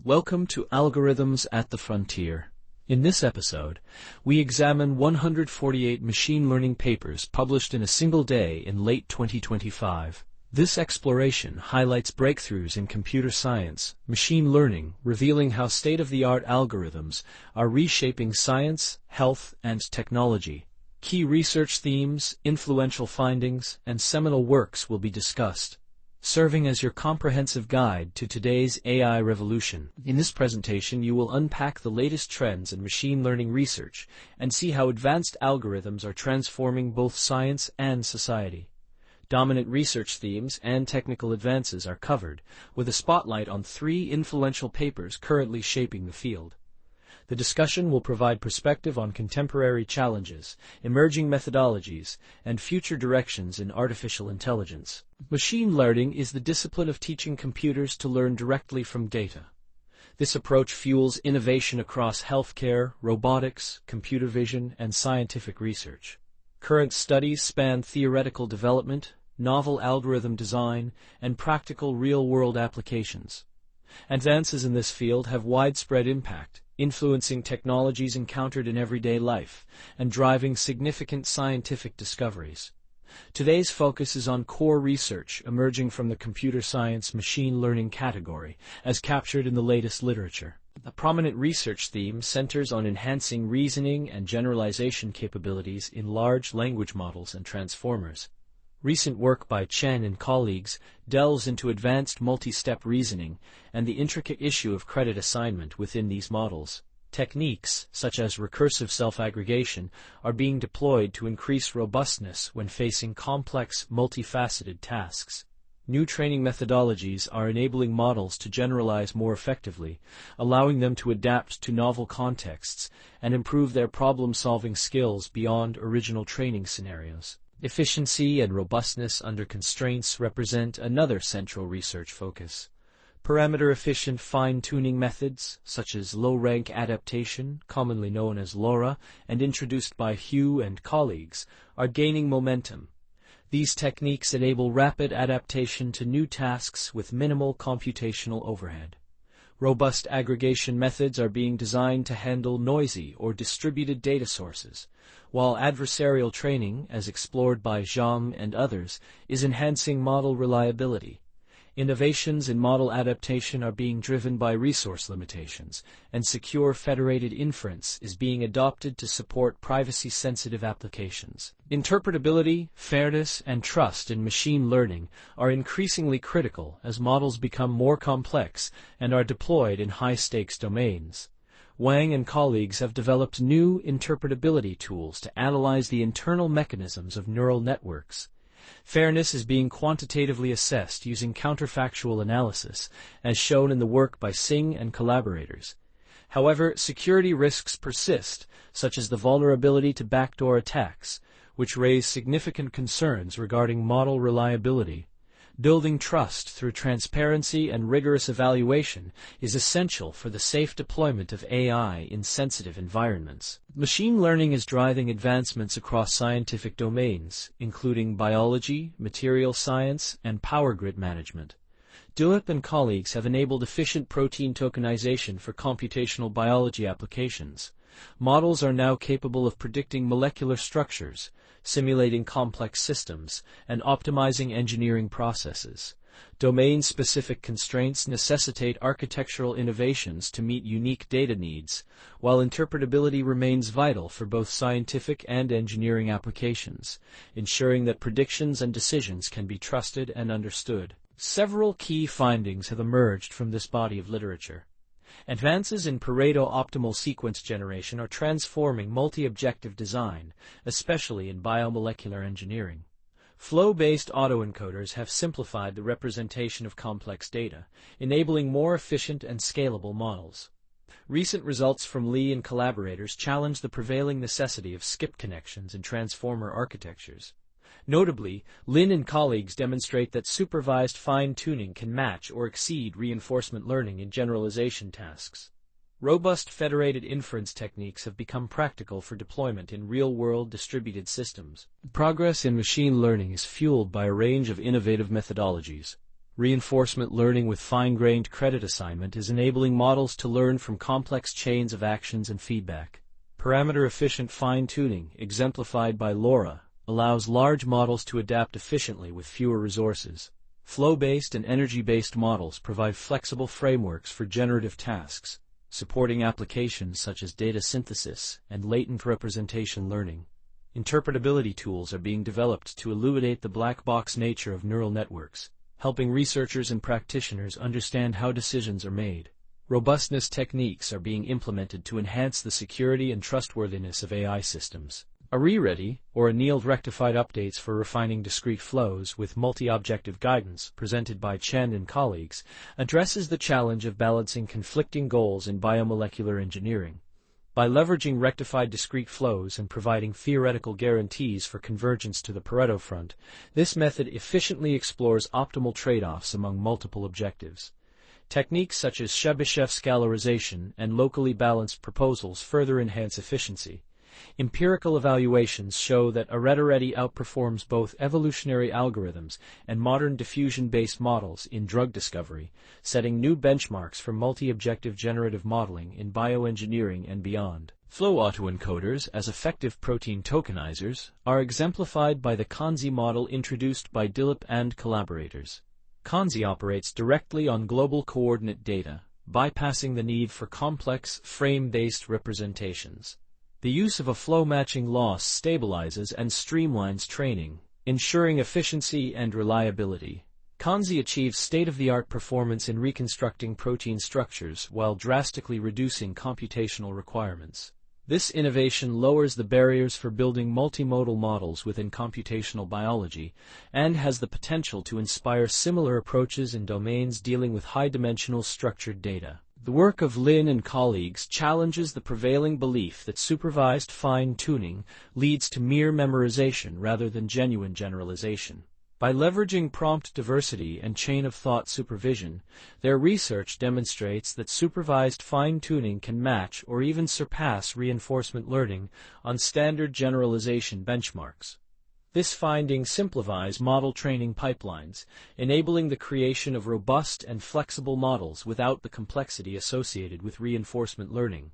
Welcome to Algorithms at the Frontier. In this episode, we examine 148 machine learning papers published in a single day in late 2025. This exploration highlights breakthroughs in computer science, machine learning, revealing how state-of-the-art algorithms are reshaping science, health, and technology. Key research themes, influential findings, and seminal works will be discussed, serving as your comprehensive guide to today's AI revolution. In this presentation, you will unpack the latest trends in machine learning research and see how advanced algorithms are transforming both science and society. Dominant research themes and technical advances are covered, with a spotlight on 3 influential papers currently shaping the field. The discussion will provide perspective on contemporary challenges, emerging methodologies, and future directions in artificial intelligence. Machine learning is the discipline of teaching computers to learn directly from data. This approach fuels innovation across healthcare, robotics, computer vision, and scientific research. Current studies span theoretical development, novel algorithm design, and practical real-world applications. Advances in this field have widespread impact, influencing technologies encountered in everyday life and driving significant scientific discoveries. Today's focus is on core research emerging from the computer science machine learning category, as captured in the latest literature. A prominent research theme centers on enhancing reasoning and generalization capabilities in large language models and transformers. Recent work by Chen and colleagues delves into advanced multi-step reasoning and the intricate issue of credit assignment within these models. Techniques, such as recursive self-aggregation, are being deployed to increase robustness when facing complex, multifaceted tasks. New training methodologies are enabling models to generalize more effectively, allowing them to adapt to novel contexts and improve their problem-solving skills beyond original training scenarios. Efficiency and robustness under constraints represent another central research focus. Parameter-efficient fine-tuning methods, such as low-rank adaptation, commonly known as LoRA, and introduced by Hu and colleagues, are gaining momentum. These techniques enable rapid adaptation to new tasks with minimal computational overhead. Robust aggregation methods are being designed to handle noisy or distributed data sources, while adversarial training, as explored by Zhang and others, is enhancing model reliability. Innovations in model adaptation are being driven by resource limitations, and secure federated inference is being adopted to support privacy-sensitive applications. Interpretability, fairness, and trust in machine learning are increasingly critical as models become more complex and are deployed in high-stakes domains. Wang and colleagues have developed new interpretability tools to analyze the internal mechanisms of neural networks. Fairness is being quantitatively assessed using counterfactual analysis, as shown in the work by Singh and collaborators. However, security risks persist, such as the vulnerability to backdoor attacks, which raise significant concerns regarding model reliability. Building trust through transparency and rigorous evaluation is essential for the safe deployment of AI in sensitive environments. Machine learning is driving advancements across scientific domains, including biology, material science, and power grid management. Duip and colleagues have enabled efficient protein tokenization for computational biology applications. Models are now capable of predicting molecular structures, simulating complex systems, and optimizing engineering processes. Domain-specific constraints necessitate architectural innovations to meet unique data needs, while interpretability remains vital for both scientific and engineering applications, ensuring that predictions and decisions can be trusted and understood. Several key findings have emerged from this body of literature. Advances in Pareto optimal sequence generation are transforming multi-objective design, especially in biomolecular engineering. Flow-based autoencoders have simplified the representation of complex data, enabling more efficient and scalable models. Recent results from Lee and collaborators challenge the prevailing necessity of skip connections in transformer architectures. Notably, Lin and colleagues demonstrate that supervised fine-tuning can match or exceed reinforcement learning in generalization tasks. Robust federated inference techniques have become practical for deployment in real-world distributed systems. Progress in machine learning is fueled by a range of innovative methodologies. Reinforcement learning with fine-grained credit assignment is enabling models to learn from complex chains of actions and feedback. Parameter-efficient fine-tuning, exemplified by LoRA, allows large models to adapt efficiently with fewer resources. Flow-based and energy-based models provide flexible frameworks for generative tasks, supporting applications such as data synthesis and latent representation learning. Interpretability tools are being developed to illuminate the black box nature of neural networks, helping researchers and practitioners understand how decisions are made. Robustness techniques are being implemented to enhance the security and trustworthiness of AI systems. ARXiv, or annealed rectified updates for refining discrete flows with multi-objective guidance, presented by Chen and colleagues, addresses the challenge of balancing conflicting goals in biomolecular engineering. By leveraging rectified discrete flows and providing theoretical guarantees for convergence to the Pareto front, this method efficiently explores optimal trade-offs among multiple objectives. Techniques such as Chebyshev scalarization and locally balanced proposals further enhance efficiency. Empirical evaluations show that ARXiv outperforms both evolutionary algorithms and modern diffusion-based models in drug discovery, setting new benchmarks for multi-objective generative modeling in bioengineering and beyond. Flow autoencoders as effective protein tokenizers are exemplified by the Kanzi model introduced by Dilip and collaborators. Kanzi operates directly on global coordinate data, bypassing the need for complex, frame-based representations. The use of a flow-matching loss stabilizes and streamlines training, ensuring efficiency and reliability. Kanzi achieves state-of-the-art performance in reconstructing protein structures while drastically reducing computational requirements. This innovation lowers the barriers for building multimodal models within computational biology and has the potential to inspire similar approaches in domains dealing with high-dimensional structured data. The work of Lin and colleagues challenges the prevailing belief that supervised fine-tuning leads to mere memorization rather than genuine generalization. By leveraging prompt diversity and chain-of-thought supervision, their research demonstrates that supervised fine-tuning can match or even surpass reinforcement learning on standard generalization benchmarks. This finding simplifies model training pipelines, enabling the creation of robust and flexible models without the complexity associated with reinforcement learning.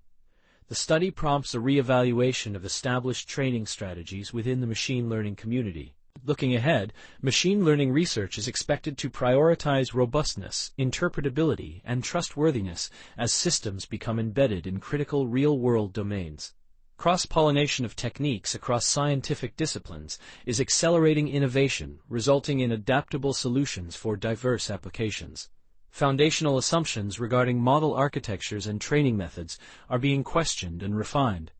The study prompts a re-evaluation of established training strategies within the machine learning community. Looking ahead, machine learning research is expected to prioritize robustness, interpretability, and trustworthiness as systems become embedded in critical real-world domains. Cross-pollination of techniques across scientific disciplines is accelerating innovation, resulting in adaptable solutions for diverse applications. Foundational assumptions regarding model architectures and training methods are being questioned and refined.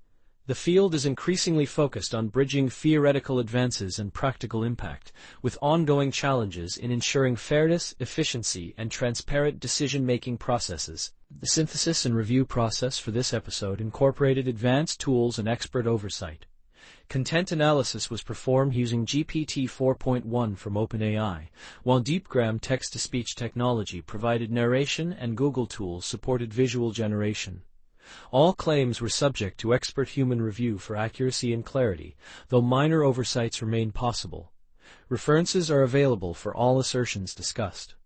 The field is increasingly focused on bridging theoretical advances and practical impact, with ongoing challenges in ensuring fairness, efficiency, and transparent decision-making processes. The synthesis and review process for this episode incorporated advanced tools and expert oversight. Content analysis was performed using GPT 4.1 from OpenAI, while DeepGram text-to-speech technology provided narration and Google tools supported visual generation. All claims were subject to expert human review for accuracy and clarity, though minor oversights remain possible. References are available for all assertions discussed.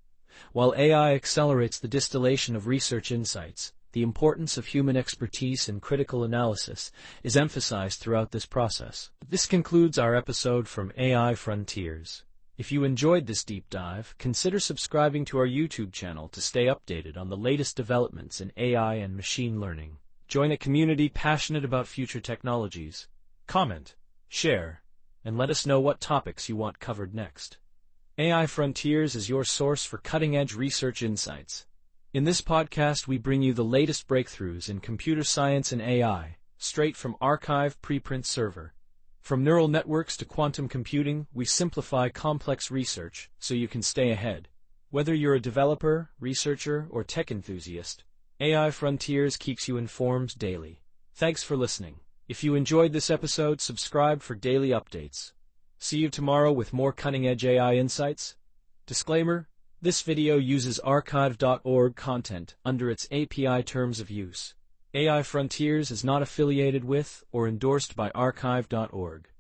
While AI accelerates the distillation of research insights, the importance of human expertise and critical analysis is emphasized throughout this process. This concludes our episode from AI Frontiers. If you enjoyed this deep dive, consider subscribing to our YouTube channel to stay updated on the latest developments in AI and machine learning. Join a community passionate about future technologies. Comment, share, and let us know what topics you want covered next. AI Frontiers is your source for cutting-edge research insights. In this podcast, we bring you the latest breakthroughs in computer science and AI, straight from arXiv preprint server. From neural networks to quantum computing, we simplify complex research so you can stay ahead. Whether you're a developer, researcher, or tech enthusiast, AI Frontiers keeps you informed daily. Thanks for listening. If you enjoyed this episode, subscribe for daily updates. See you tomorrow with more cutting-edge AI insights. Disclaimer: this video uses arXiv.org content under its API terms of use. AI Frontiers is not affiliated with or endorsed by arXiv.org.